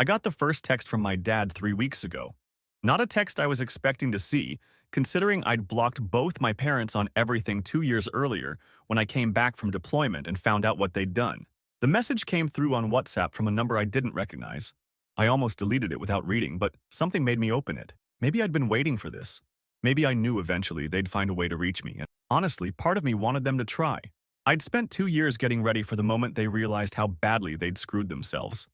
I got the first text from my dad 3 weeks ago. Not a text I was expecting to see, considering I'd blocked both my parents on everything 2 years earlier when I came back from deployment and found out what they'd done. The message came through on WhatsApp from a number I didn't recognize. I almost deleted it without reading, but something made me open it. Maybe I'd been waiting for this. Maybe I knew eventually they'd find a way to reach me, and honestly, part of me wanted them to try. I'd spent 2 years getting ready for the moment they realized how badly they'd screwed themselves.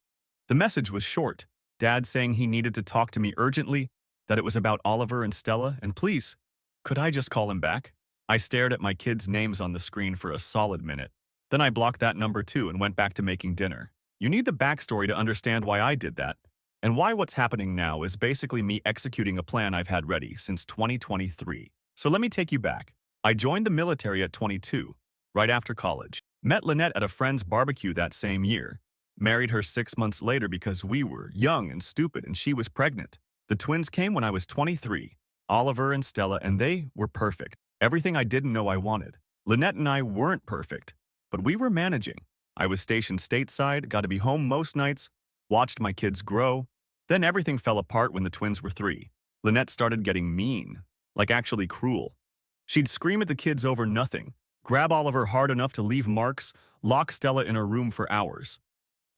The message was short. Dad saying he needed to talk to me urgently, that it was about Oliver and Stella, and please, could I just call him back? I stared at my kids' names on the screen for a solid minute. Then I blocked that number too and went back to making dinner. You need the backstory to understand why I did that, and why what's happening now is basically me executing a plan I've had ready since 2023. So let me take you back. I joined the military at 22, right after college. Met Lynette at a friend's barbecue that same year. Married her 6 months later because we were young and stupid and she was pregnant. The twins came when I was 23, Oliver and Stella, and they were perfect. Everything I didn't know I wanted. Lynette and I weren't perfect, but we were managing. I was stationed stateside, got to be home most nights, watched my kids grow. Then everything fell apart when the twins were 3. Lynette started getting mean, like actually cruel. She'd scream at the kids over nothing, grab Oliver hard enough to leave marks, lock Stella in her room for hours.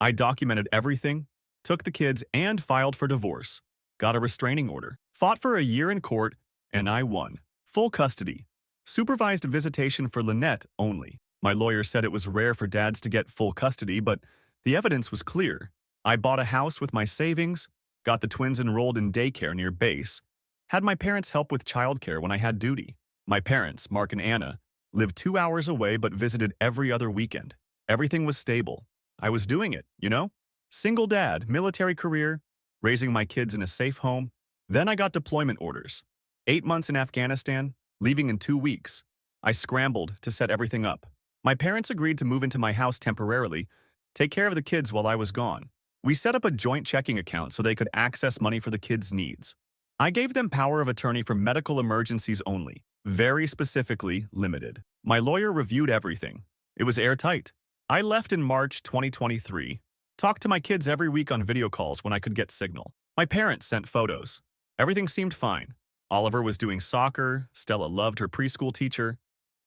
I documented everything, took the kids, and filed for divorce. Got a restraining order, fought for a year in court, and I won. Full custody. Supervised visitation for Lynette only. My lawyer said it was rare for dads to get full custody, but the evidence was clear. I bought a house with my savings, got the twins enrolled in daycare near base, had my parents help with childcare when I had duty. My parents, Mark and Anna, lived 2 hours away but visited every other weekend. Everything was stable. I was doing it, you know? Single dad, military career, raising my kids in a safe home. Then I got deployment orders. 8 months in Afghanistan, leaving in 2 weeks. I scrambled to set everything up. My parents agreed to move into my house temporarily, take care of the kids while I was gone. We set up a joint checking account so they could access money for the kids' needs. I gave them power of attorney for medical emergencies only, very specifically limited. My lawyer reviewed everything. It was airtight. I left in March 2023. Talked to my kids every week on video calls when I could get signal. My parents sent photos. Everything seemed fine. Oliver was doing soccer, Stella loved her preschool teacher.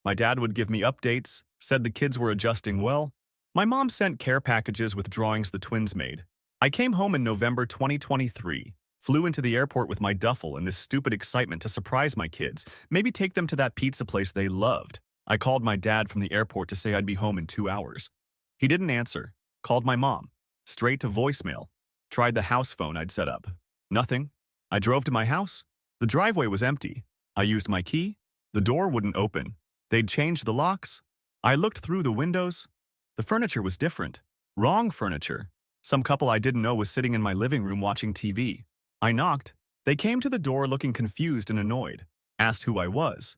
My dad would give me updates, said the kids were adjusting well. My mom sent care packages with drawings the twins made. I came home in November 2023, flew into the airport with my duffel and this stupid excitement to surprise my kids, maybe take them to that pizza place they loved. I called my dad from the airport to say I'd be home in 2 hours. He didn't answer. Called my mom. Straight to voicemail. Tried the house phone I'd set up. Nothing. I drove to my house. The driveway was empty. I used my key. The door wouldn't open. They'd changed the locks. I looked through the windows. The furniture was different. Wrong furniture. Some couple I didn't know was sitting in my living room watching TV. I knocked. They came to the door looking confused and annoyed. Asked who I was.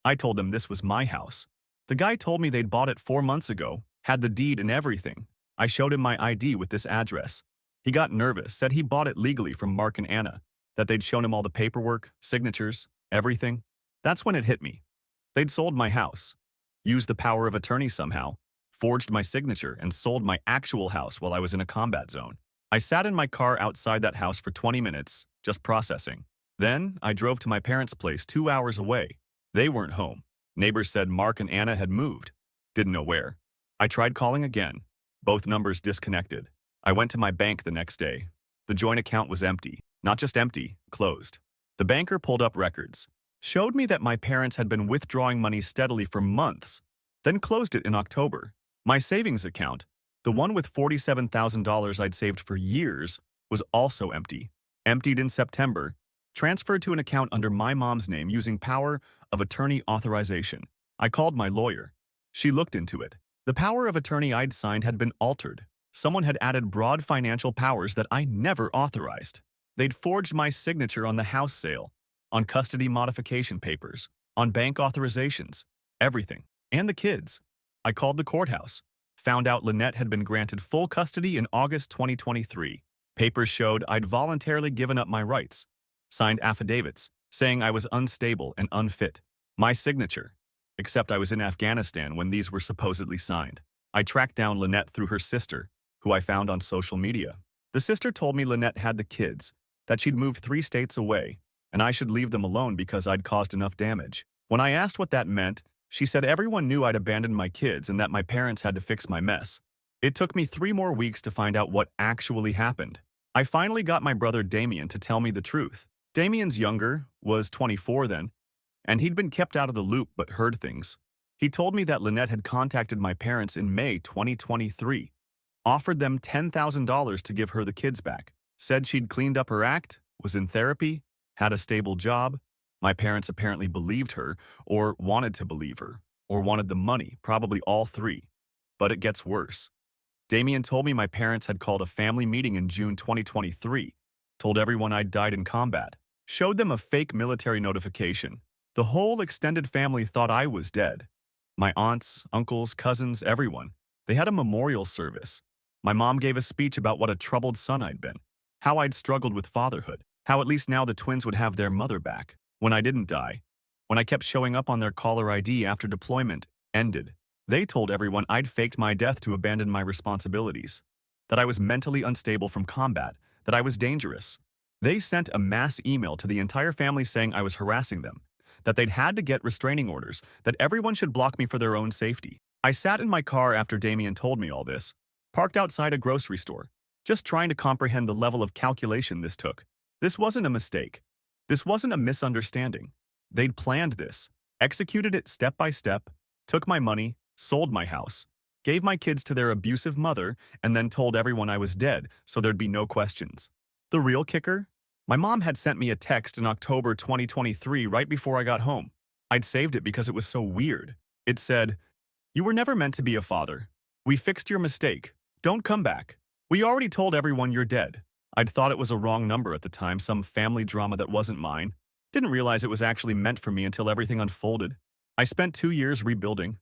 I told them this was my house. The guy told me they'd bought it 4 months ago, had the deed and everything. I showed him my ID with this address. He got nervous, said he bought it legally from Mark and Anna, that they'd shown him all the paperwork, signatures, everything. That's when it hit me. They'd sold my house, used the power of attorney somehow, forged my signature, and sold my actual house while I was in a combat zone. I sat in my car outside that house for 20 minutes, just processing. Then, I drove to my parents' place 2 hours away. They weren't home. Neighbors said Mark and Anna had moved. Didn't know where. I tried calling again. Both numbers disconnected. I went to my bank the next day. The joint account was empty. Not just empty, closed. The banker pulled up records. Showed me that my parents had been withdrawing money steadily for months, then closed it in October. My savings account, the one with $47,000 I'd saved for years, was also empty. Emptied in September, transferred to an account under my mom's name using power of attorney authorization. I called my lawyer. She looked into it. The power of attorney I'd signed had been altered. Someone had added broad financial powers that I never authorized. They'd forged my signature on the house sale, on custody modification papers, on bank authorizations, everything, and the kids. I called the courthouse, found out Lynette had been granted full custody in August 2023. Papers showed I'd voluntarily given up my rights, signed affidavits saying I was unstable and unfit. My signature, except I was in Afghanistan when these were supposedly signed. I tracked down Lynette through her sister, who I found on social media. The sister told me Lynette had the kids, that she'd moved 3 states away, and I should leave them alone because I'd caused enough damage. When I asked what that meant, she said everyone knew I'd abandoned my kids and that my parents had to fix my mess. It took me 3 more weeks to find out what actually happened. I finally got my brother Damien to tell me the truth. Damien's younger, was 24 then, and he'd been kept out of the loop but heard things. He told me that Lynette had contacted my parents in May 2023, offered them $10,000 to give her the kids back, said she'd cleaned up her act, was in therapy, had a stable job. My parents apparently believed her, or wanted to believe her, or wanted the money, probably all three. But it gets worse. Damien told me my parents had called a family meeting in June 2023, told everyone I'd died in combat, showed them a fake military notification. The whole extended family thought I was dead. My aunts, uncles, cousins, everyone. They had a memorial service. My mom gave a speech about what a troubled son I'd been, how I'd struggled with fatherhood, how at least now the twins would have their mother back. When I didn't die, when I kept showing up on their caller ID after deployment ended, they told everyone I'd faked my death to abandon my responsibilities, that I was mentally unstable from combat, that I was dangerous. They sent a mass email to the entire family saying I was harassing them, that they'd had to get restraining orders, that everyone should block me for their own safety. I sat in my car after Damien told me all this, parked outside a grocery store, just trying to comprehend the level of calculation this took. This wasn't a mistake. This wasn't a misunderstanding. They'd planned this, executed it step by step, took my money, sold my house, gave my kids to their abusive mother, and then told everyone I was dead so there'd be no questions. The real kicker? My mom had sent me a text in October 2023 right before I got home. I'd saved it because it was so weird. It said, "You were never meant to be a father. We fixed your mistake. Don't come back. We already told everyone you're dead." I'd thought it was a wrong number at the time, some family drama that wasn't mine. Didn't realize it was actually meant for me until everything unfolded. I spent 2 years rebuilding,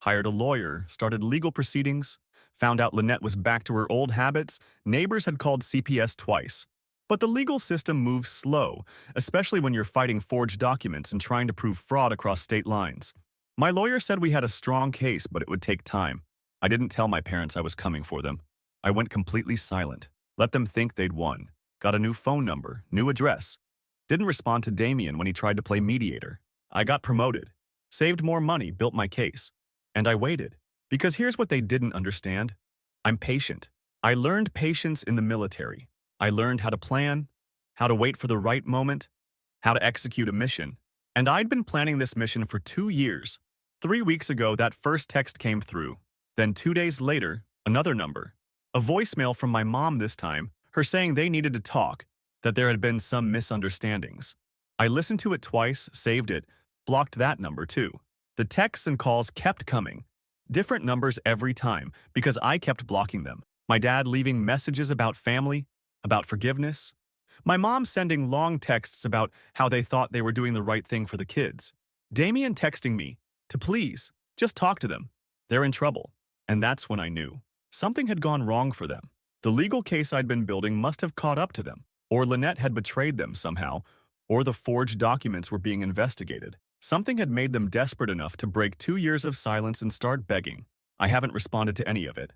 hired a lawyer, started legal proceedings, found out Lynette was back to her old habits, neighbors had called CPS twice. But the legal system moves slow, especially when you're fighting forged documents and trying to prove fraud across state lines. My lawyer said we had a strong case, but it would take time. I didn't tell my parents I was coming for them. I went completely silent, let them think they'd won, got a new phone number, new address. Didn't respond to Damien when he tried to play mediator. I got promoted, saved more money, built my case. And I waited. Because here's what they didn't understand. I'm patient. I learned patience in the military. I learned how to plan, how to wait for the right moment, how to execute a mission. And I'd been planning this mission for 2 years. 3 weeks ago, that first text came through. Then 2 days later, another number. A voicemail from my mom this time, her saying they needed to talk, that there had been some misunderstandings. I listened to it twice, saved it, blocked that number too. The texts and calls kept coming. Different numbers every time, because I kept blocking them. My dad leaving messages about family, about forgiveness. My mom sending long texts about how they thought they were doing the right thing for the kids. Damien texting me to please, just talk to them. They're in trouble. And that's when I knew. Something had gone wrong for them. The legal case I'd been building must have caught up to them, or Lynette had betrayed them somehow, or the forged documents were being investigated. Something had made them desperate enough to break 2 years of silence and start begging. I haven't responded to any of it.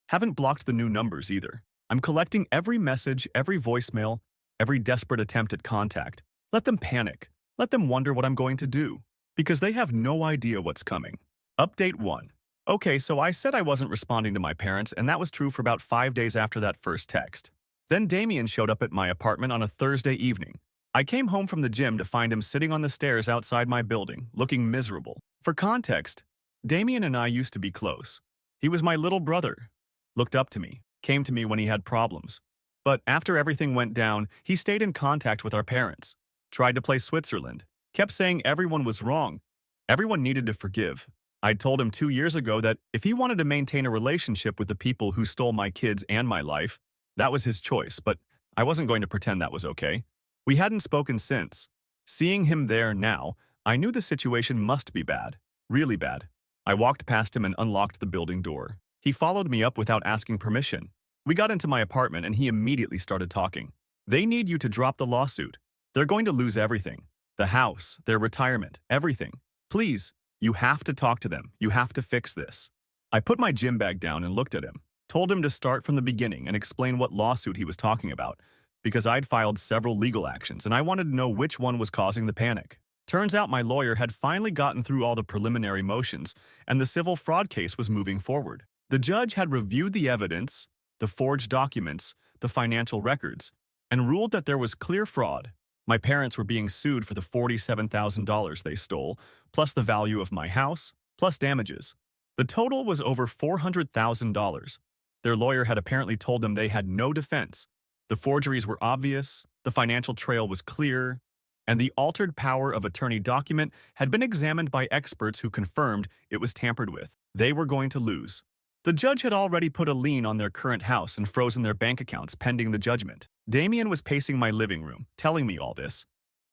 Haven't blocked the new numbers either. I'm collecting every message, every voicemail, every desperate attempt at contact. Let them panic. Let them wonder what I'm going to do. Because they have no idea what's coming. Update 1. Okay, so I said I wasn't responding to my parents, and that was true for about 5 days after that first text. Then Damien showed up at my apartment on a Thursday evening. I came home from the gym to find him sitting on the stairs outside my building, looking miserable. For context, Damien and I used to be close. He was my little brother. Looked up to me, came to me when he had problems. But after everything went down, he stayed in contact with our parents. Tried to play Switzerland. Kept saying everyone was wrong. Everyone needed to forgive. I'd told him 2 years ago that if he wanted to maintain a relationship with the people who stole my kids and my life, that was his choice, but I wasn't going to pretend that was okay. We hadn't spoken since. Seeing him there now, I knew the situation must be bad. Really bad. I walked past him and unlocked the building door. He followed me up without asking permission. We got into my apartment and he immediately started talking. They need you to drop the lawsuit. They're going to lose everything. The house, their retirement, everything. Please, you have to talk to them. You have to fix this. I put my gym bag down and looked at him. Told him to start from the beginning and explain what lawsuit he was talking about, because I'd filed several legal actions and I wanted to know which one was causing the panic. Turns out my lawyer had finally gotten through all the preliminary motions, and the civil fraud case was moving forward. The judge had reviewed the evidence, the forged documents, the financial records, and ruled that there was clear fraud. My parents were being sued for the $47,000 they stole, plus the value of my house, plus damages. The total was over $400,000. Their lawyer had apparently told them they had no defense. The forgeries were obvious, the financial trail was clear, and the altered power of attorney document had been examined by experts who confirmed it was tampered with. They were going to lose. The judge had already put a lien on their current house and frozen their bank accounts pending the judgment. Damien was pacing my living room, telling me all this,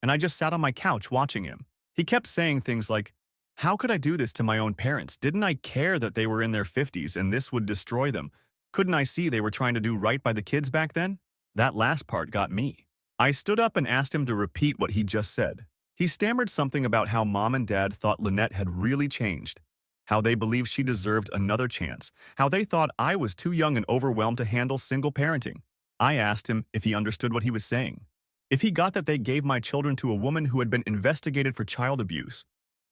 and I just sat on my couch watching him. He kept saying things like, "How could I do this to my own parents? Didn't I care that they were in their 50s and this would destroy them? Couldn't I see they were trying to do right by the kids back then?" That last part got me. I stood up and asked him to repeat what he just said. He stammered something about how mom and dad thought Lynette had really changed, how they believed she deserved another chance, how they thought I was too young and overwhelmed to handle single parenting. I asked him if he understood what he was saying, if he got that they gave my children to a woman who had been investigated for child abuse,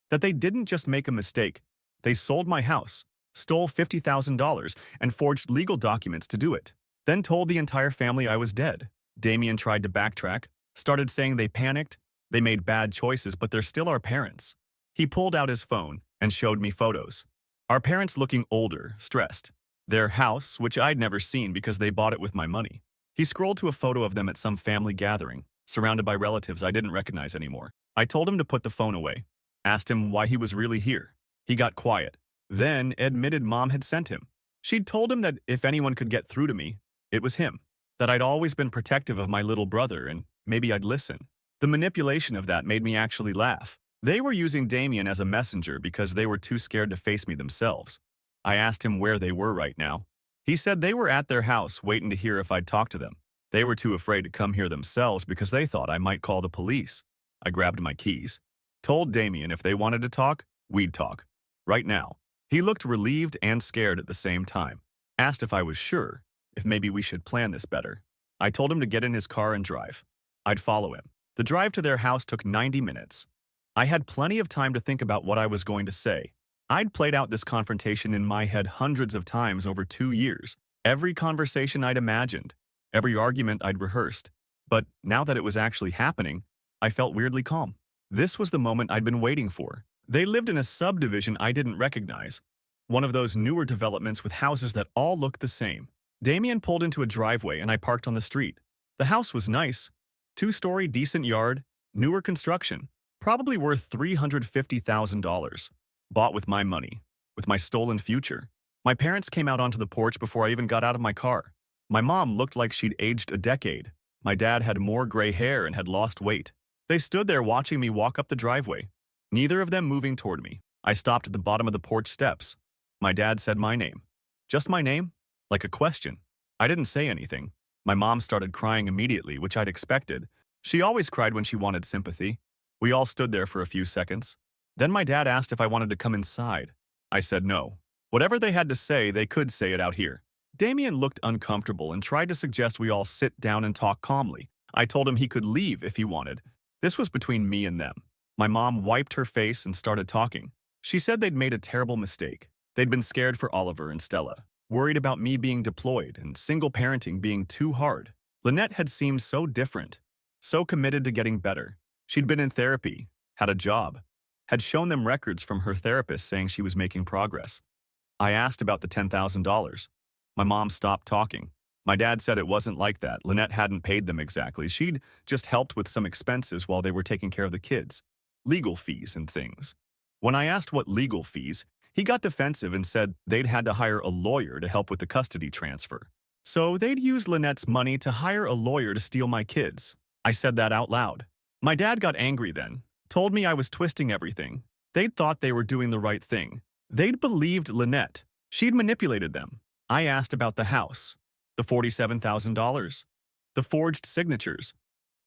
that they didn't just make a mistake, they sold my house, stole $50,000, and forged legal documents to do it, then told the entire family I was dead. Damien tried to backtrack, started saying they panicked, they made bad choices, but they're still our parents. He pulled out his phone and showed me photos. Our parents looking older, stressed. Their house, which I'd never seen because they bought it with my money. He scrolled to a photo of them at some family gathering, surrounded by relatives I didn't recognize anymore. I told him to put the phone away, asked him why he was really here. He got quiet, then admitted mom had sent him. She'd told him that if anyone could get through to me, it was him, that I'd always been protective of my little brother and maybe I'd listen. The manipulation of that made me actually laugh. They were using Damien as a messenger because they were too scared to face me themselves. I asked him where they were right now. He said they were at their house waiting to hear if I'd talk to them. They were too afraid to come here themselves because they thought I might call the police. I grabbed my keys, told Damien if they wanted to talk, we'd talk. Right now. He looked relieved and scared at the same time. Asked if I was sure, if maybe we should plan this better. I told him to get in his car and drive. I'd follow him. The drive to their house took 90 minutes. I had plenty of time to think about what I was going to say. I'd played out this confrontation in my head hundreds of times over 2 years. Every conversation I'd imagined, every argument I'd rehearsed. But now that it was actually happening, I felt weirdly calm. This was the moment I'd been waiting for. They lived in a subdivision I didn't recognize, one of those newer developments with houses that all looked the same. Damien pulled into a driveway and I parked on the street. The house was nice. 2-story, decent yard, newer construction, probably worth $350,000. Bought with my money, with my stolen future. My parents came out onto the porch before I even got out of my car. My mom looked like she'd aged a decade. My dad had more gray hair and had lost weight. They stood there watching me walk up the driveway, neither of them moving toward me. I stopped at the bottom of the porch steps. My dad said my name. Just my name? Like a question. I didn't say anything. My mom started crying immediately, which I'd expected. She always cried when she wanted sympathy. We all stood there for a few seconds. Then my dad asked if I wanted to come inside. I said no. Whatever they had to say, they could say it out here. Damien looked uncomfortable and tried to suggest we all sit down and talk calmly. I told him he could leave if he wanted. This was between me and them. My mom wiped her face and started talking. She said they'd made a terrible mistake. They'd been scared for Oliver and Stella, worried about me being deployed and single parenting being too hard. Lynette had seemed so different, so committed to getting better. She'd been in therapy, had a job, had shown them records from her therapist saying she was making progress. I asked about the $10,000. My mom stopped talking. My dad said it wasn't like that. Lynette hadn't paid them exactly. She'd just helped with some expenses while they were taking care of the kids. Legal fees and things. When I asked what legal fees, he got defensive and said they'd had to hire a lawyer to help with the custody transfer. So they'd used Lynette's money to hire a lawyer to steal my kids. I said that out loud. My dad got angry then, told me I was twisting everything. They'd thought they were doing the right thing. They'd believed Lynette. She'd manipulated them. I asked about the house, the $47,000, the forged signatures,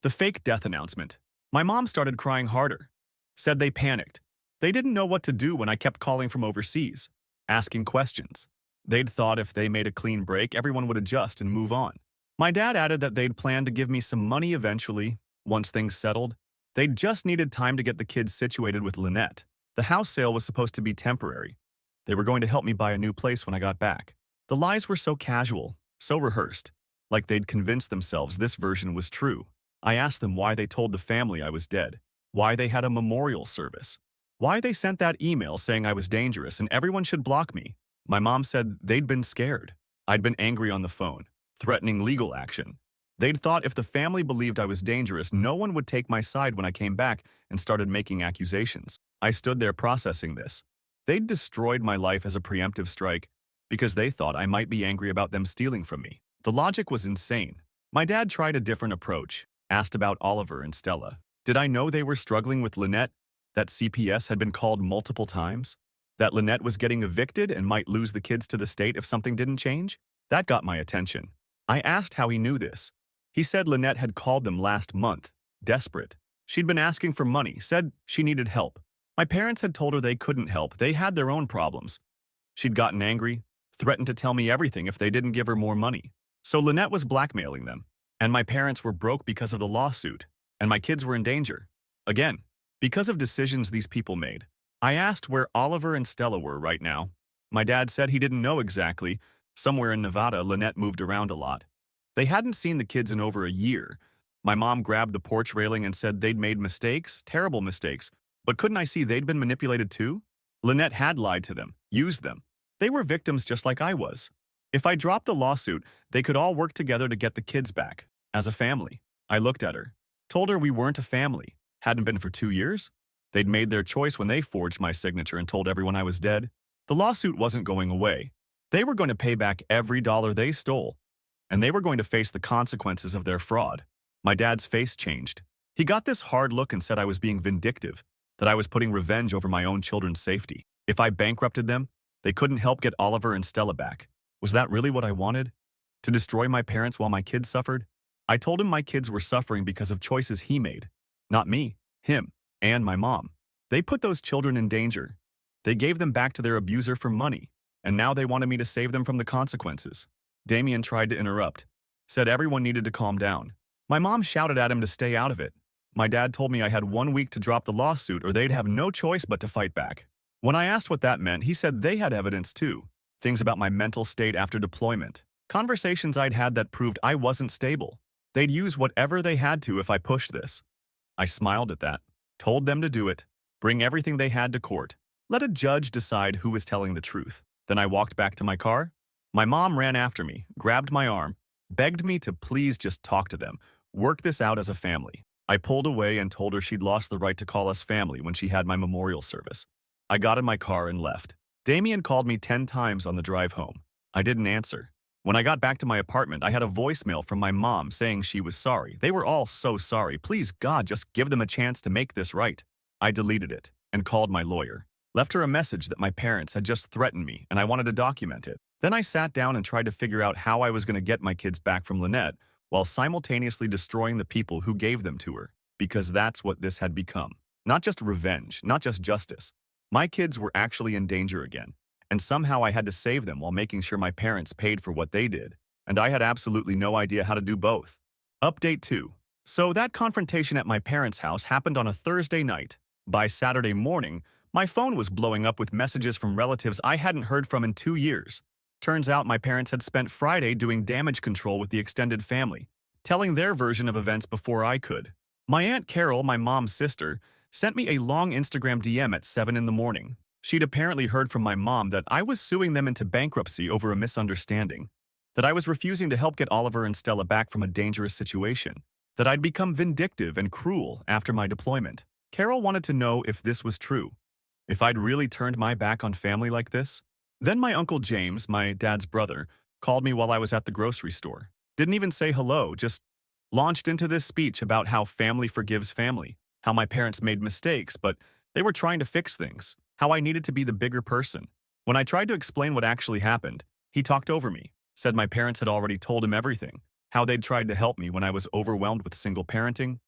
the fake death announcement. My mom started crying harder, said they panicked. They didn't know what to do when I kept calling from overseas, asking questions. They'd thought if they made a clean break, everyone would adjust and move on. My dad added that they'd planned to give me some money eventually, once things settled. They'd just needed time to get the kids situated with Lynette. The house sale was supposed to be temporary. They were going to help me buy a new place when I got back. The lies were so casual, so rehearsed, like they'd convinced themselves this version was true. I asked them why they told the family I was dead, why they had a memorial service, why they sent that email saying I was dangerous and everyone should block me. My mom said they'd been scared. I'd been angry on the phone, threatening legal action. They'd thought if the family believed I was dangerous, no one would take my side when I came back and started making accusations. I stood there processing this. They'd destroyed my life as a preemptive strike because they thought I might be angry about them stealing from me. The logic was insane. My dad tried a different approach, asked about Oliver and Stella. Did I know they were struggling with Lynette? That CPS had been called multiple times? That Lynette was getting evicted and might lose the kids to the state if something didn't change? That got my attention. I asked how he knew this. He said Lynette had called them last month, desperate. She'd been asking for money, said she needed help. My parents had told her they couldn't help, they had their own problems. She'd gotten angry, threatened to tell me everything if they didn't give her more money. So Lynette was blackmailing them. And my parents were broke because of the lawsuit. And my kids were in danger. Again, because of decisions these people made. I asked where Oliver and Stella were right now. My dad said he didn't know exactly. Somewhere in Nevada, Lynette moved around a lot. They hadn't seen the kids in over a year. My mom grabbed the porch railing and said they'd made mistakes, terrible mistakes. But couldn't I see they'd been manipulated too? Lynette had lied to them, used them. They were victims just like I was. If I dropped the lawsuit, they could all work together to get the kids back, as a family. I looked at her, told her we weren't a family, hadn't been for 2 years. They'd made their choice when they forged my signature and told everyone I was dead. The lawsuit wasn't going away. They were going to pay back every dollar they stole, and they were going to face the consequences of their fraud. My dad's face changed. He got this hard look and said I was being vindictive, that I was putting revenge over my own children's safety. If I bankrupted them, they couldn't help get Oliver and Stella back. Was that really what I wanted? To destroy my parents while my kids suffered? I told him my kids were suffering because of choices he made. Not me, him, and my mom. They put those children in danger. They gave them back to their abuser for money, and now they wanted me to save them from the consequences. Damien tried to interrupt, said everyone needed to calm down. My mom shouted at him to stay out of it. My dad told me I had 1 week to drop the lawsuit or they'd have no choice but to fight back. When I asked what that meant, he said they had evidence too. Things about my mental state after deployment. Conversations I'd had that proved I wasn't stable. They'd use whatever they had to if I pushed this. I smiled at that, told them to do it, bring everything they had to court. Let a judge decide who was telling the truth. Then I walked back to my car. My mom ran after me, grabbed my arm, begged me to please just talk to them, work this out as a family. I pulled away and told her she'd lost the right to call us family when she had my memorial service. I got in my car and left. Damien called me 10 times on the drive home. I didn't answer. When I got back to my apartment, I had a voicemail from my mom saying she was sorry. They were all so sorry. Please, God, just give them a chance to make this right. I deleted it and called my lawyer. Left her a message that my parents had just threatened me and I wanted to document it. Then I sat down and tried to figure out how I was going to get my kids back from Lynette while simultaneously destroying the people who gave them to her, because that's what this had become. Not just revenge, not just justice. My kids were actually in danger again, and somehow I had to save them while making sure my parents paid for what they did, and I had absolutely no idea how to do both. Update 2. So that confrontation at my parents' house happened on a Thursday night. By Saturday morning, my phone was blowing up with messages from relatives I hadn't heard from in 2 years. Turns out my parents had spent Friday doing damage control with the extended family, telling their version of events before I could. My Aunt Carol, my mom's sister, sent me a long Instagram DM at 7 in the morning. She'd apparently heard from my mom that I was suing them into bankruptcy over a misunderstanding, that I was refusing to help get Oliver and Stella back from a dangerous situation, that I'd become vindictive and cruel after my deployment. Carol wanted to know if this was true, if I'd really turned my back on family like this. Then my Uncle James, my dad's brother, called me while I was at the grocery store. Didn't even say hello, just launched into this speech about how family forgives family, how my parents made mistakes, but they were trying to fix things, how I needed to be the bigger person. When I tried to explain what actually happened, he talked over me, said my parents had already told him everything, how they'd tried to help me when I was overwhelmed with single parenting,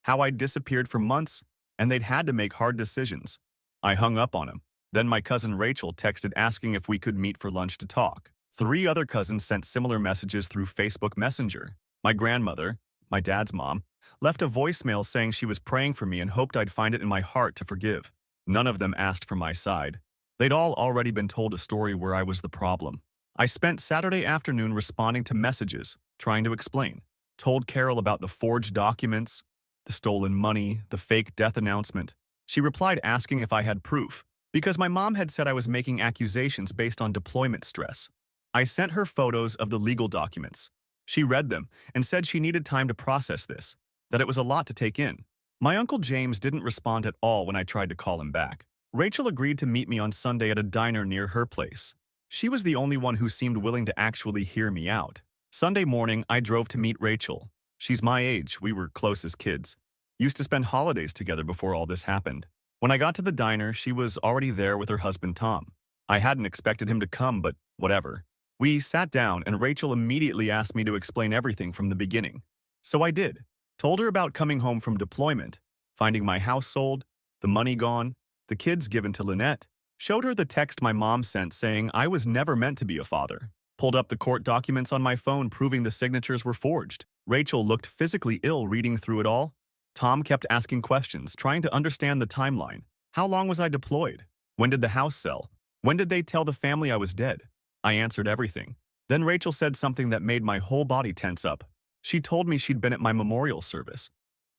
how I'd disappeared for months, and they'd had to make hard decisions. I hung up on him. Then my cousin Rachel texted asking if we could meet for lunch to talk. Three other cousins sent similar messages through Facebook Messenger. My grandmother, my dad's mom, left a voicemail saying she was praying for me and hoped I'd find it in my heart to forgive. None of them asked for my side. They'd all already been told a story where I was the problem. I spent Saturday afternoon responding to messages, trying to explain. Told Carol about the forged documents, the stolen money, the fake death announcement. She replied asking if I had proof, because my mom had said I was making accusations based on deployment stress. I sent her photos of the legal documents. She read them and said she needed time to process this, that it was a lot to take in. My Uncle James didn't respond at all when I tried to call him back. Rachel agreed to meet me on Sunday at a diner near her place. She was the only one who seemed willing to actually hear me out. Sunday morning, I drove to meet Rachel. She's my age, we were close as kids. Used to spend holidays together before all this happened. When I got to the diner, she was already there with her husband Tom. I hadn't expected him to come, but whatever. We sat down and Rachel immediately asked me to explain everything from the beginning. So I did. Told her about coming home from deployment, finding my house sold, the money gone, the kids given to Lynette. Showed her the text my mom sent saying I was never meant to be a father. Pulled up the court documents on my phone proving the signatures were forged. Rachel looked physically ill reading through it all. Tom kept asking questions, trying to understand the timeline. How long was I deployed? When did the house sell? When did they tell the family I was dead? I answered everything. Then Rachel said something that made my whole body tense up. She told me she'd been at my memorial service.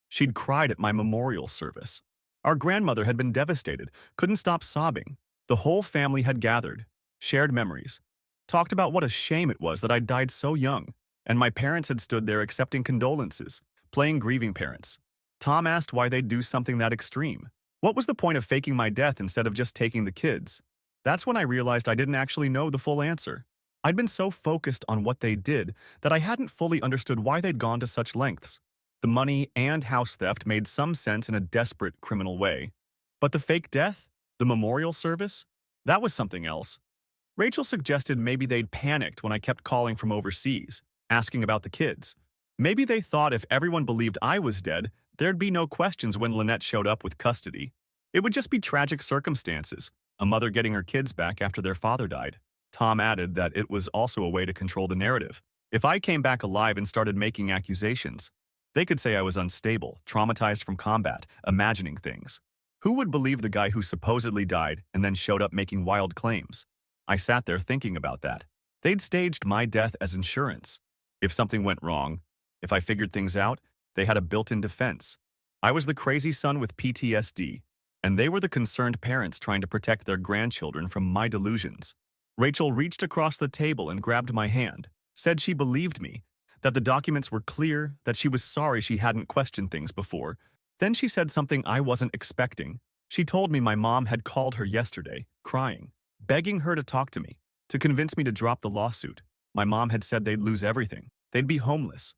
She'd cried at my memorial service. Our grandmother had been devastated, couldn't stop sobbing. The whole family had gathered, shared memories, talked about what a shame it was that I died so young, and my parents had stood there accepting condolences, playing grieving parents. Tom asked why they'd do something that extreme. What was the point of faking my death instead of just taking the kids? That's when I realized I didn't actually know the full answer. I'd been so focused on what they did that I hadn't fully understood why they'd gone to such lengths. The money and house theft made some sense in a desperate criminal way. But the fake death? The memorial service? That was something else. Rachel suggested maybe they'd panicked when I kept calling from overseas, asking about the kids. Maybe they thought if everyone believed I was dead, there'd be no questions when Lynette showed up with custody. It would just be tragic circumstances, a mother getting her kids back after their father died. Tom added that it was also a way to control the narrative. If I came back alive and started making accusations, they could say I was unstable, traumatized from combat, imagining things. Who would believe the guy who supposedly died and then showed up making wild claims? I sat there thinking about that. They'd staged my death as insurance. If something went wrong, if I figured things out, they had a built-in defense. I was the crazy son with PTSD, and they were the concerned parents trying to protect their grandchildren from my delusions. Rachel reached across the table and grabbed my hand, said she believed me, that the documents were clear, that she was sorry she hadn't questioned things before. Then she said something I wasn't expecting. She told me my mom had called her yesterday, crying, begging her to talk to me, to convince me to drop the lawsuit. My mom had said they'd lose everything. They'd be homeless.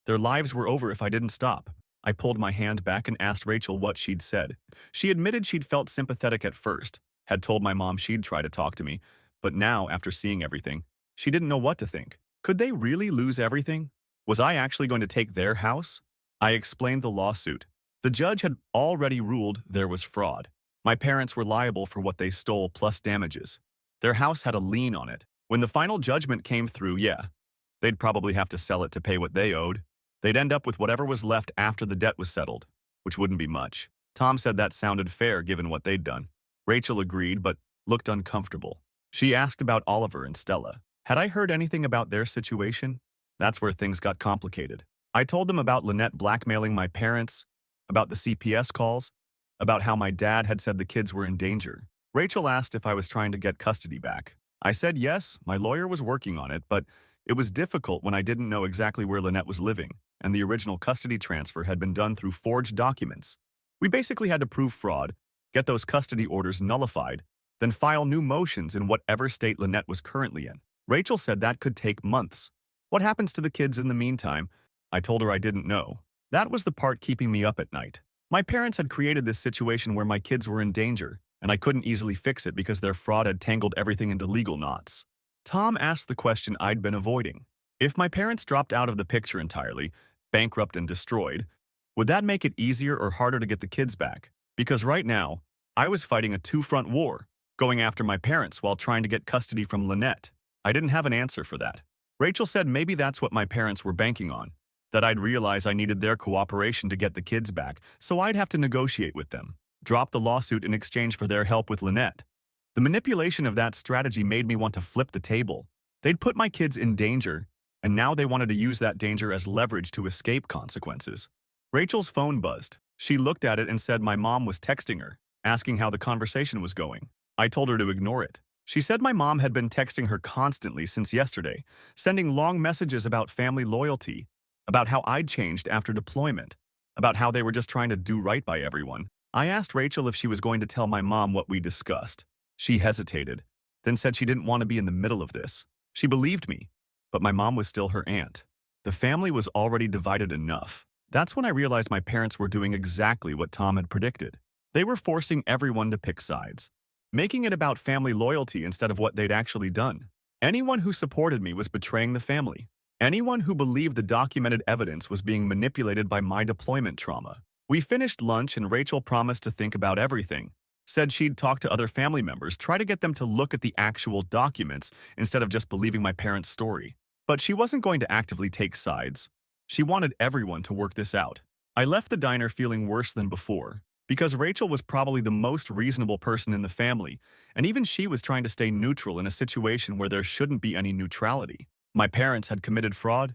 Their lives were over if I didn't stop. I pulled my hand back and asked Rachel what she'd said. She admitted she'd felt sympathetic at first, had told my mom she'd try to talk to me, but now, after seeing everything, she didn't know what to think. Could they really lose everything? Was I actually going to take their house? I explained the lawsuit. The judge had already ruled there was fraud. My parents were liable for what they stole plus damages. Their house had a lien on it. When the final judgment came through, yeah, they'd probably have to sell it to pay what they owed. They'd end up with whatever was left after the debt was settled, which wouldn't be much. Tom said that sounded fair given what they'd done. Rachel agreed, but looked uncomfortable. She asked about Oliver and Stella. Had I heard anything about their situation? That's where things got complicated. I told them about Lynette blackmailing my parents, about the CPS calls, about how my dad had said the kids were in danger. Rachel asked if I was trying to get custody back. I said yes, my lawyer was working on it, but it was difficult when I didn't know exactly where Lynette was living, and the original custody transfer had been done through forged documents. We basically had to prove fraud, get those custody orders nullified, then file new motions in whatever state Lynette was currently in. Rachel said that could take months. What happens to the kids in the meantime? I told her I didn't know. That was the part keeping me up at night. My parents had created this situation where my kids were in danger, and I couldn't easily fix it because their fraud had tangled everything into legal knots. Tom asked the question I'd been avoiding. If my parents dropped out of the picture entirely, bankrupt and destroyed, would that make it easier or harder to get the kids back? Because right now, I was fighting a two-front war. going after my parents while trying to get custody from Lynette. I didn't have an answer for that. Rachel said maybe that's what my parents were banking on, that I'd realize I needed their cooperation to get the kids back, so I'd have to negotiate with them, drop the lawsuit in exchange for their help with Lynette. The manipulation of that strategy made me want to flip the table. They'd put my kids in danger, and now they wanted to use that danger as leverage to escape consequences. Rachel's phone buzzed. She looked at it and said my mom was texting her, asking how the conversation was going. I told her to ignore it. She said my mom had been texting her constantly since yesterday, sending long messages about family loyalty, about how I'd changed after deployment, about how they were just trying to do right by everyone. I asked Rachel if she was going to tell my mom what we discussed. She hesitated, then said she didn't want to be in the middle of this. She believed me, but my mom was still her aunt. The family was already divided enough. That's when I realized my parents were doing exactly what Tom had predicted. They were forcing everyone to pick sides, making it about family loyalty instead of what they'd actually done. Anyone who supported me was betraying the family. Anyone who believed the documented evidence was being manipulated by my deployment trauma. We finished lunch and Rachel promised to think about everything. Said she'd talk to other family members, try to get them to look at the actual documents instead of just believing my parents' story. But she wasn't going to actively take sides. She wanted everyone to work this out. I left the diner feeling worse than before, because Rachel was probably the most reasonable person in the family, and even she was trying to stay neutral in a situation where there shouldn't be any neutrality. My parents had committed fraud.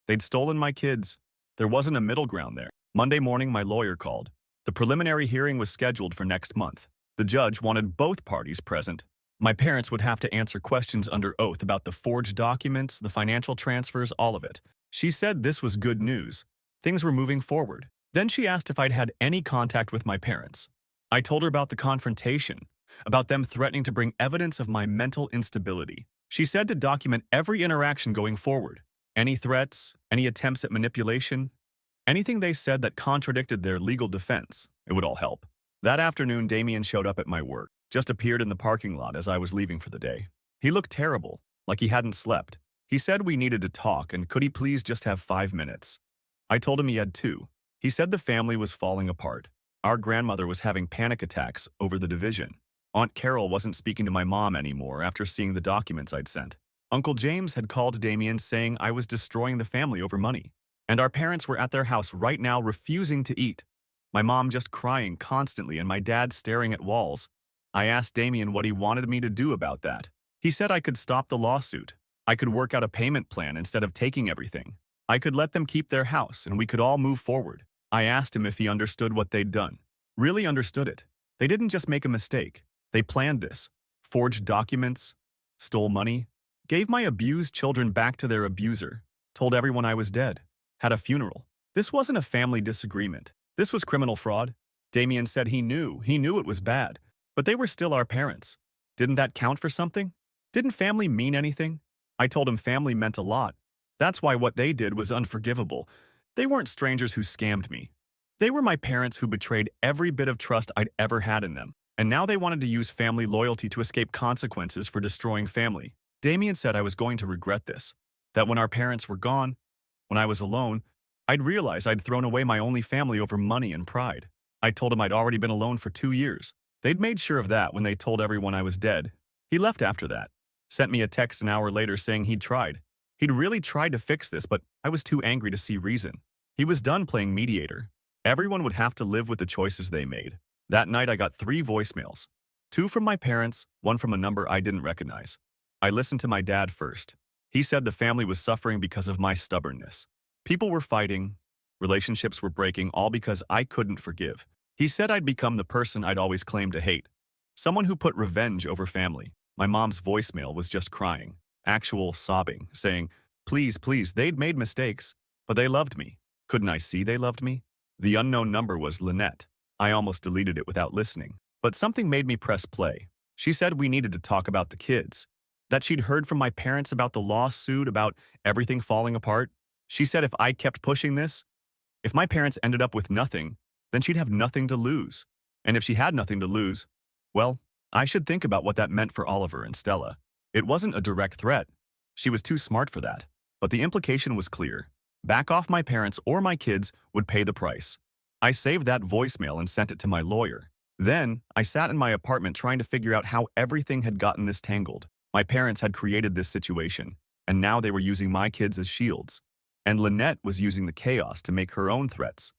They'd stolen my kids. There wasn't a middle ground there. Monday morning, my lawyer called. The preliminary hearing was scheduled for next month. The judge wanted both parties present. My parents would have to answer questions under oath about the forged documents, the financial transfers, all of it. She said this was good news. Things were moving forward. Then she asked if I'd had any contact with my parents. I told her about the confrontation, about them threatening to bring evidence of my mental instability. She said to document every interaction going forward. Any threats, any attempts at manipulation, anything they said that contradicted their legal defense, it would all help. That afternoon, Damien showed up at my work, just appeared in the parking lot as I was leaving for the day. He looked terrible, like he hadn't slept. He said we needed to talk and could he please just have 5 minutes. I told him he had 2. He said the family was falling apart. Our grandmother was having panic attacks over the division. Aunt Carol wasn't speaking to my mom anymore after seeing the documents I'd sent. Uncle James had called Damien saying I was destroying the family over money. And our parents were at their house right now refusing to eat. My mom just crying constantly and my dad staring at walls. I asked Damien what he wanted me to do about that. He said I could stop the lawsuit. I could work out a payment plan instead of taking everything. I could let them keep their house and we could all move forward. I asked him if he understood what they'd done. Really understood it. They didn't just make a mistake. They planned this. Forged documents, stole money, gave my abused children back to their abuser, told everyone I was dead, had a funeral. This wasn't a family disagreement. This was criminal fraud. Damien said he knew it was bad, but they were still our parents. Didn't that count for something? Didn't family mean anything? I told him family meant a lot. That's why what they did was unforgivable. They weren't strangers who scammed me. They were my parents who betrayed every bit of trust I'd ever had in them. And now they wanted to use family loyalty to escape consequences for destroying family. Damien said I was going to regret this. That when our parents were gone, when I was alone, I'd realize I'd thrown away my only family over money and pride. I told him I'd already been alone for 2 years. They'd made sure of that when they told everyone I was dead. He left after that. Sent me a text an hour later saying he'd tried. He'd really tried to fix this, but I was too angry to see reason. He was done playing mediator. Everyone would have to live with the choices they made. That night I got 3 voicemails. 2 from my parents, 1 from a number I didn't recognize. I listened to my dad first. He said the family was suffering because of my stubbornness. People were fighting, relationships were breaking, all because I couldn't forgive. He said I'd become the person I'd always claimed to hate. Someone who put revenge over family. My mom's voicemail was just crying, actual sobbing, saying, please, please, they'd made mistakes, but they loved me. Couldn't I see they loved me? The unknown number was Lynette. I almost deleted it without listening, but something made me press play. She said we needed to talk about the kids, that she'd heard from my parents about the lawsuit, about everything falling apart. She said if I kept pushing this, if my parents ended up with nothing, then she'd have nothing to lose. And if she had nothing to lose, well, I should think about what that meant for Oliver and Stella. It wasn't a direct threat. She was too smart for that. But the implication was clear. Back off my parents or my kids would pay the price. I saved that voicemail and sent it to my lawyer. Then, I sat in my apartment trying to figure out how everything had gotten this tangled. My parents had created this situation, and now they were using my kids as shields. And Lynette was using the chaos to make her own threats.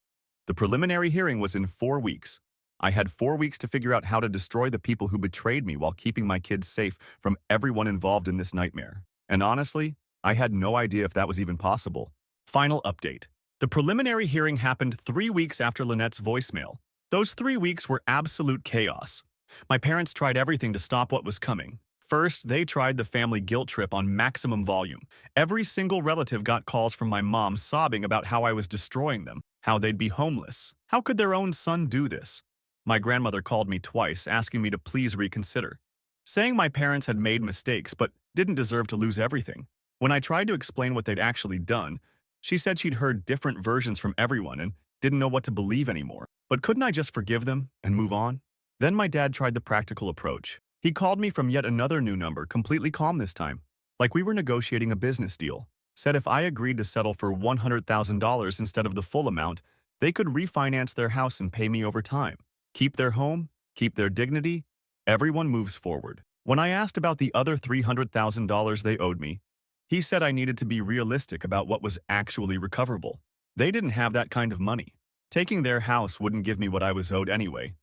The preliminary hearing was in 4 weeks. I had 4 weeks to figure out how to destroy the people who betrayed me while keeping my kids safe from everyone involved in this nightmare. And honestly, I had no idea if that was even possible. Final update. The preliminary hearing happened 3 weeks after Lynette's voicemail. Those 3 weeks were absolute chaos. My parents tried everything to stop what was coming. First, they tried the family guilt trip on maximum volume. Every single relative got calls from my mom sobbing about how I was destroying them, how they'd be homeless. How could their own son do this? My grandmother called me twice, asking me to please reconsider, saying my parents had made mistakes but didn't deserve to lose everything. When I tried to explain what they'd actually done, she said she'd heard different versions from everyone and didn't know what to believe anymore. But couldn't I just forgive them and move on? Then my dad tried the practical approach. He called me from yet another new number, completely calm this time, like we were negotiating a business deal. Said if I agreed to settle for $100,000 instead of the full amount, they could refinance their house and pay me over time. Keep their home, keep their dignity. Everyone moves forward. When I asked about the other $300,000 they owed me, he said I needed to be realistic about what was actually recoverable. They didn't have that kind of money. Taking their house wouldn't give me what I was owed anyway.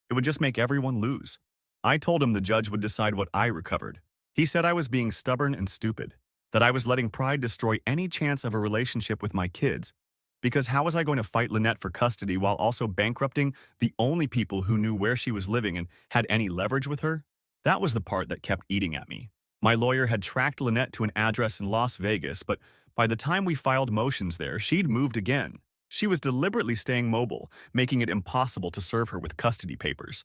It would just make everyone lose. I told him the judge would decide what I recovered. He said I was being stubborn and stupid, that I was letting pride destroy any chance of a relationship with my kids, because how was I going to fight Lynette for custody while also bankrupting the only people who knew where she was living and had any leverage with her? That was the part that kept eating at me. My lawyer had tracked Lynette to an address in Las Vegas, but by the time we filed motions there, she'd moved again. She was deliberately staying mobile, making it impossible to serve her with custody papers.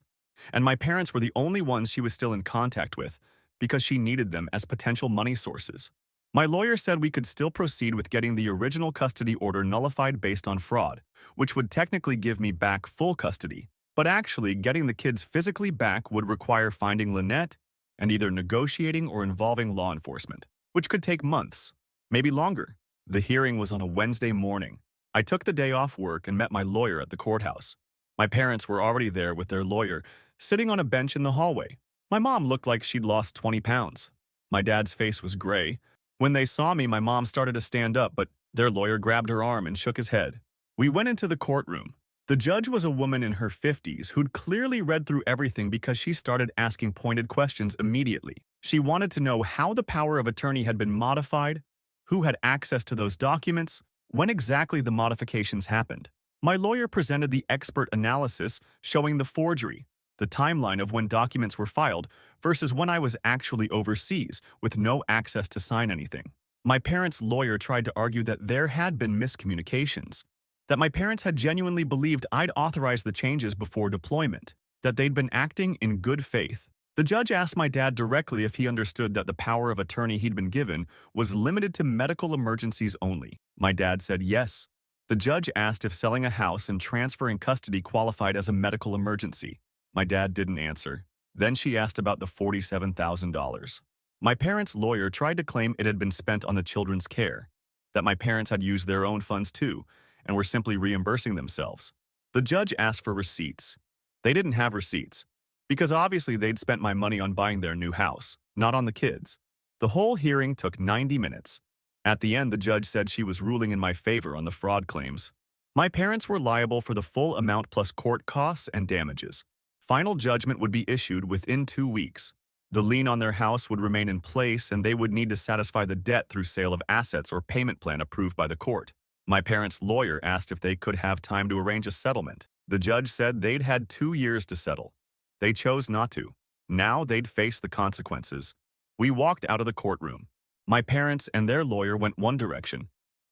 And my parents were the only ones she was still in contact with, because she needed them as potential money sources. My lawyer said we could still proceed with getting the original custody order nullified based on fraud, which would technically give me back full custody. But actually, getting the kids physically back would require finding Lynette and either negotiating or involving law enforcement, which could take months, maybe longer. The hearing was on a Wednesday morning. I took the day off work and met my lawyer at the courthouse. My parents were already there with their lawyer, sitting on a bench in the hallway. My mom looked like she'd lost 20 pounds. My dad's face was gray. When they saw me, my mom started to stand up, but their lawyer grabbed her arm and shook his head. We went into the courtroom. The judge was a woman in her 50s who'd clearly read through everything because she started asking pointed questions immediately. She wanted to know how the power of attorney had been modified, who had access to those documents, when exactly the modifications happened. My lawyer presented the expert analysis showing the forgery, the timeline of when documents were filed versus when I was actually overseas with no access to sign anything. My parents' lawyer tried to argue that there had been miscommunications, that my parents had genuinely believed I'd authorized the changes before deployment, that they'd been acting in good faith. The judge asked my dad directly if he understood that the power of attorney he'd been given was limited to medical emergencies only. My dad said yes. The judge asked if selling a house and transferring custody qualified as a medical emergency. My dad didn't answer. Then she asked about the $47,000. My parents' lawyer tried to claim it had been spent on the children's care, that my parents had used their own funds too, and were simply reimbursing themselves. The judge asked for receipts. They didn't have receipts, because obviously they'd spent my money on buying their new house, not on the kids. The whole hearing took 90 minutes. At the end, the judge said she was ruling in my favor on the fraud claims. My parents were liable for the full amount plus court costs and damages. Final judgment would be issued within 2 weeks. The lien on their house would remain in place and they would need to satisfy the debt through sale of assets or payment plan approved by the court. My parents' lawyer asked if they could have time to arrange a settlement. The judge said they'd had 2 years to settle. They chose not to. Now they'd face the consequences. We walked out of the courtroom. My parents and their lawyer went one direction.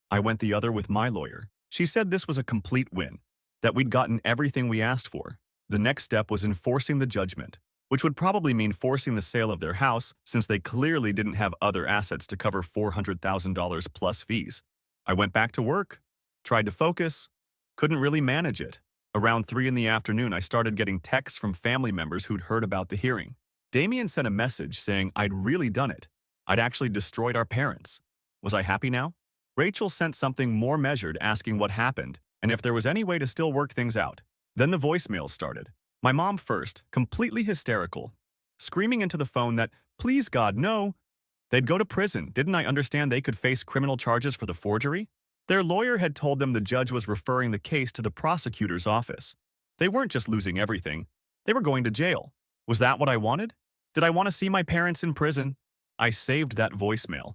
I went the other with my lawyer. She said this was a complete win, that we'd gotten everything we asked for. The next step was enforcing the judgment, which would probably mean forcing the sale of their house since they clearly didn't have other assets to cover $400,000 plus fees. I went back to work, tried to focus, couldn't really manage it. Around 3 in the afternoon, I started getting texts from family members who'd heard about the hearing. Damien sent a message saying I'd really done it. I'd actually destroyed our parents. Was I happy now? Rachel sent something more measured asking what happened and if there was any way to still work things out. Then the voicemails started. My mom first, completely hysterical, screaming into the phone that, please God, no. They'd go to prison. Didn't I understand they could face criminal charges for the forgery? Their lawyer had told them the judge was referring the case to the prosecutor's office. They weren't just losing everything. They were going to jail. Was that what I wanted? Did I want to see my parents in prison? I saved that voicemail.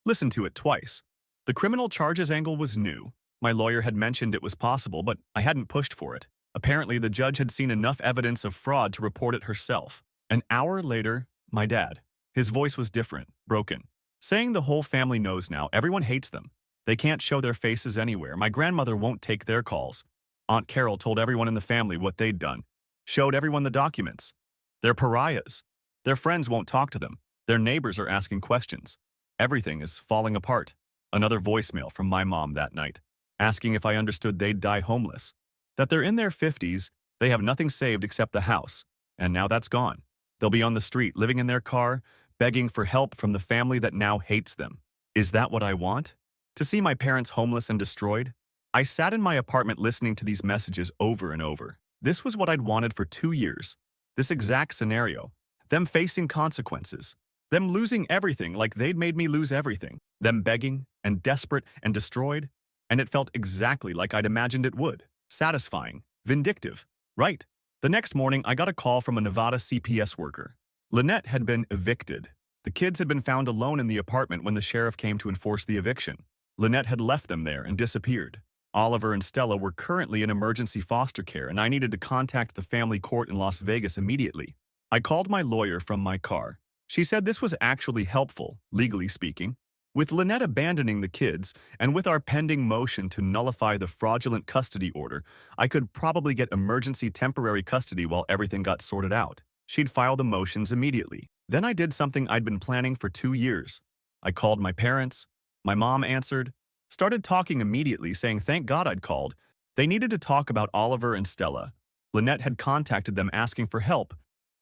Listened to it twice. The criminal charges angle was new. My lawyer had mentioned it was possible, but I hadn't pushed for it. Apparently, the judge had seen enough evidence of fraud to report it herself. An hour later, my dad. His voice was different, broken, saying the whole family knows now, everyone hates them. They can't show their faces anywhere. My grandmother won't take their calls. Aunt Carol told everyone in the family what they'd done. Showed everyone the documents. They're pariahs. Their friends won't talk to them. Their neighbors are asking questions. Everything is falling apart. Another voicemail from my mom that night, asking if I understood they'd die homeless. That they're in their 50s, they have nothing saved except the house, and now that's gone. They'll be on the street, living in their car, begging for help from the family that now hates them. Is that what I want? To see my parents homeless and destroyed? I sat in my apartment listening to these messages over and over. This was what I'd wanted for 2 years. This exact scenario. Them facing consequences. Them losing everything like they'd made me lose everything. Them begging and desperate and destroyed. And it felt exactly like I'd imagined it would. Satisfying. Vindictive. Right. The next morning, I got a call from a Nevada CPS worker. Lynette had been evicted. The kids had been found alone in the apartment when the sheriff came to enforce the eviction. Lynette had left them there and disappeared. Oliver and Stella were currently in emergency foster care, and I needed to contact the family court in Las Vegas immediately. I called my lawyer from my car. She said this was actually helpful, legally speaking. With Lynette abandoning the kids, and with our pending motion to nullify the fraudulent custody order, I could probably get emergency temporary custody while everything got sorted out. She'd file the motions immediately. Then I did something I'd been planning for 2 years. I called my parents. My mom answered. Started talking immediately, saying thank God I'd called. They needed to talk about Oliver and Stella. Lynette had contacted them asking for help.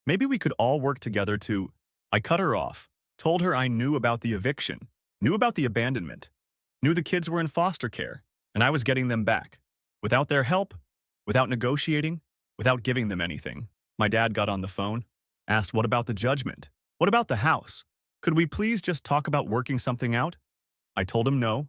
Maybe we could all work together to... I cut her off. Told her I knew about the eviction. Knew about the abandonment. Knew the kids were in foster care, and I was getting them back. Without their help, without negotiating, without giving them anything. My dad got on the phone, asked what about the judgment? What about the house? Could we please just talk about working something out? I told him no.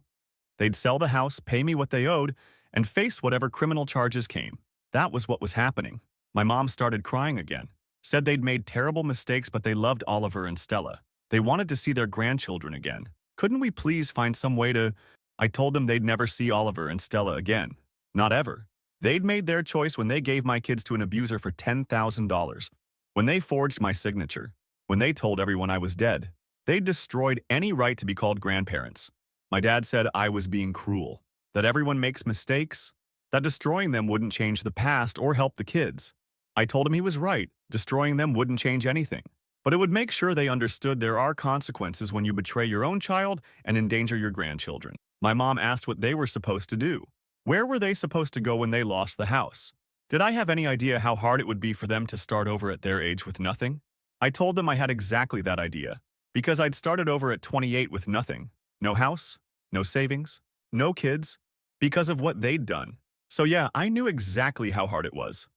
They'd sell the house, pay me what they owed, and face whatever criminal charges came. That was what was happening. My mom started crying again. Said they'd made terrible mistakes, but they loved Oliver and Stella. They wanted to see their grandchildren again. Couldn't we please find some way to... I told them they'd never see Oliver and Stella again. Not ever. They'd made their choice when they gave my kids to an abuser for $10,000. When they forged my signature. When they told everyone I was dead. They'd destroyed any right to be called grandparents. My dad said I was being cruel. That everyone makes mistakes. That destroying them wouldn't change the past or help the kids. I told him he was right. Destroying them wouldn't change anything. But it would make sure they understood there are consequences when you betray your own child and endanger your grandchildren. My mom asked what they were supposed to do. Where were they supposed to go when they lost the house? Did I have any idea how hard it would be for them to start over at their age with nothing? I told them I had exactly that idea, because I'd started over at 28 with nothing. No house, no savings, no kids, because of what they'd done. So yeah, I knew exactly how hard it was.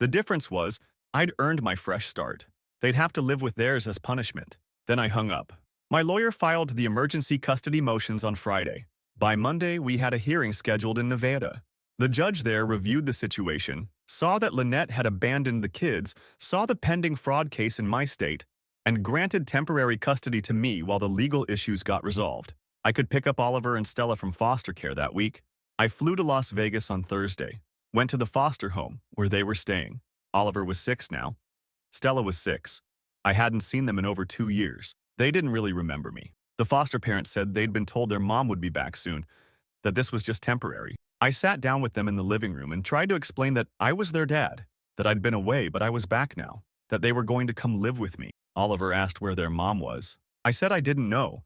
The difference was, I'd earned my fresh start. They'd have to live with theirs as punishment. Then I hung up. My lawyer filed the emergency custody motions on Friday. By Monday, we had a hearing scheduled in Nevada. The judge there reviewed the situation, saw that Lynette had abandoned the kids, saw the pending fraud case in my state, and granted temporary custody to me while the legal issues got resolved. I could pick up Oliver and Stella from foster care that week. I flew to Las Vegas on Thursday, went to the foster home where they were staying. Oliver was 6 now. Stella was 6. I hadn't seen them in over 2 years. They didn't really remember me. The foster parents said they'd been told their mom would be back soon, that this was just temporary. I sat down with them in the living room and tried to explain that I was their dad, that I'd been away but I was back now, that they were going to come live with me. Oliver asked where their mom was. I said I didn't know,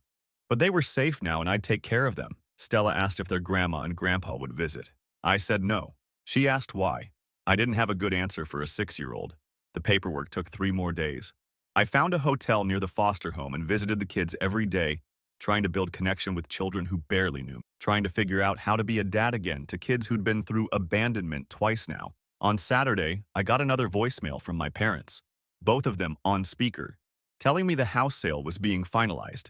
but they were safe now and I'd take care of them. Stella asked if their grandma and grandpa would visit. I said no. She asked why. I didn't have a good answer for a 6-year-old. The paperwork took 3 more days. I found a hotel near the foster home and visited the kids every day, trying to build connection with children who barely knew me, trying to figure out how to be a dad again to kids who'd been through abandonment twice now. On Saturday, I got another voicemail from my parents, both of them on speaker, telling me the house sale was being finalized.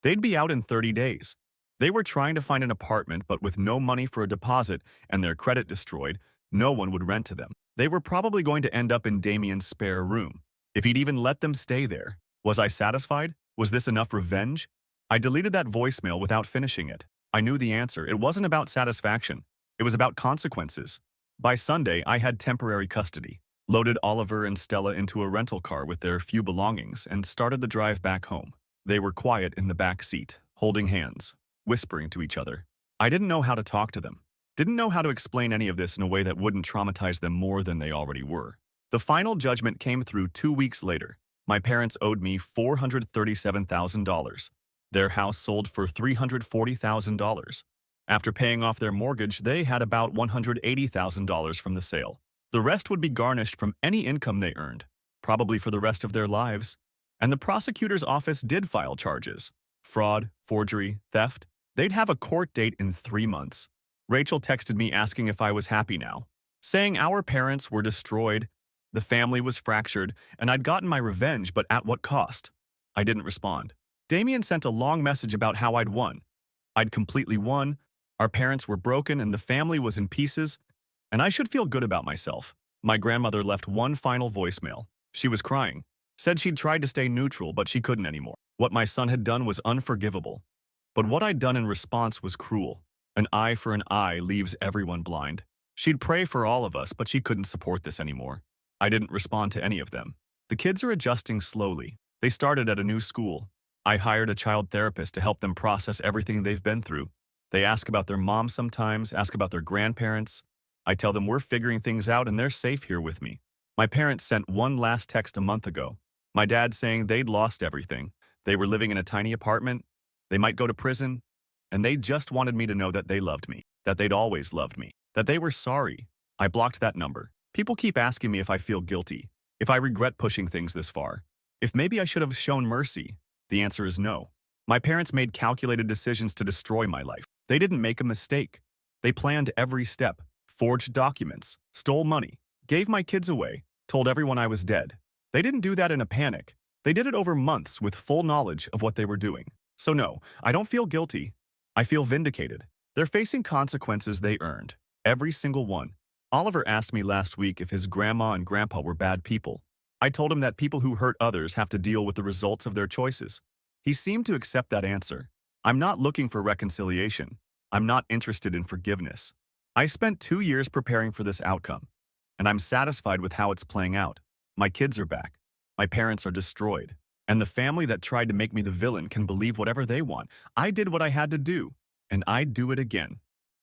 They'd be out in 30 days. They were trying to find an apartment, but with no money for a deposit and their credit destroyed, no one would rent to them. They were probably going to end up in Damien's spare room. If he'd even let them stay there. Was I satisfied? Was this enough revenge? I deleted that voicemail without finishing it. I knew the answer. It wasn't about satisfaction. It was about consequences. By Sunday, I had temporary custody, loaded Oliver and Stella into a rental car with their few belongings, and started the drive back home. They were quiet in the back seat, holding hands, whispering to each other. I didn't know how to talk to them. Didn't know how to explain any of this in a way that wouldn't traumatize them more than they already were. The final judgment came through 2 weeks later. My parents owed me $437,000. Their house sold for $340,000. After paying off their mortgage, they had about $180,000 from the sale. The rest would be garnished from any income they earned, probably for the rest of their lives. And the prosecutor's office did file charges. Fraud, forgery, theft. They'd have a court date in 3 months. Rachel texted me asking if I was happy now, saying our parents were destroyed, the family was fractured, and I'd gotten my revenge, but at what cost? I didn't respond. Damien sent a long message about how I'd won. I'd completely won, our parents were broken, and the family was in pieces, and I should feel good about myself. My grandmother left one final voicemail. She was crying. Said she'd tried to stay neutral, but she couldn't anymore. What my son had done was unforgivable. But what I'd done in response was cruel. An eye for an eye leaves everyone blind. She'd pray for all of us, but she couldn't support this anymore. I didn't respond to any of them. The kids are adjusting slowly. They started at a new school. I hired a child therapist to help them process everything they've been through. They ask about their mom sometimes, ask about their grandparents. I tell them we're figuring things out and they're safe here with me. My parents sent one last text a month ago. My dad saying they'd lost everything. They were living in a tiny apartment. They might go to prison. And they just wanted me to know that they loved me, that they'd always loved me, that they were sorry. I blocked that number. People keep asking me if I feel guilty, if I regret pushing things this far, if maybe I should have shown mercy. The answer is no. My parents made calculated decisions to destroy my life. They didn't make a mistake. They planned every step, forged documents, stole money, gave my kids away, told everyone I was dead. They didn't do that in a panic. They did it over months with full knowledge of what they were doing. So no, I don't feel guilty. I feel vindicated. They're facing consequences they earned. Every single one. Oliver asked me last week if his grandma and grandpa were bad people. I told him that people who hurt others have to deal with the results of their choices. He seemed to accept that answer. I'm not looking for reconciliation. I'm not interested in forgiveness. I spent 2 years preparing for this outcome, and I'm satisfied with how it's playing out. My kids are back. My parents are destroyed. And the family that tried to make me the villain can believe whatever they want. I did what I had to do, and I'd do it again.